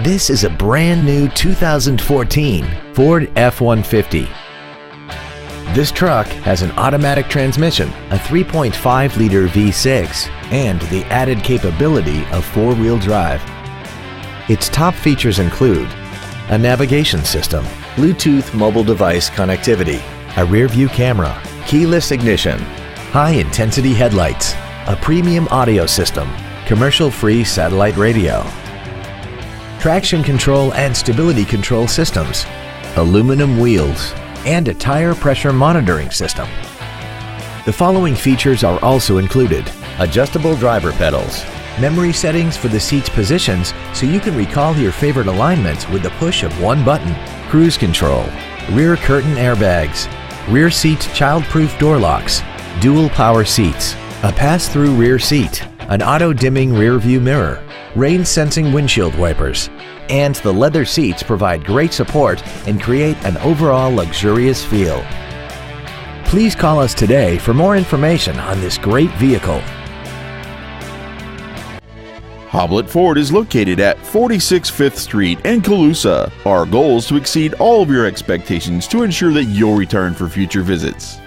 This is a brand new 2014 Ford F-150. This truck has an automatic transmission, a 3.5-liter V6, and the added capability of four-wheel drive. Its top features include a navigation system, Bluetooth mobile device connectivity, a rear-view camera, keyless ignition, high-intensity headlights, a premium audio system, commercial-free satellite radio, traction control and stability control systems, aluminum wheels, and a tire pressure monitoring system. The following features are also included: adjustable driver pedals, memory settings for the seat's positions so you can recall your favorite alignments with the push of one button, cruise control, rear curtain airbags, rear seat child-proof door locks, dual power seats, a pass-through rear seat, an auto-dimming rear-view mirror, rain-sensing windshield wipers, and the leather seats provide great support and create an overall luxurious feel. Please call us today for more information on this great vehicle. Hoblit Ford is located at 46 5th Street in Colusa. Our goal is to exceed all of your expectations to ensure that you'll return for future visits.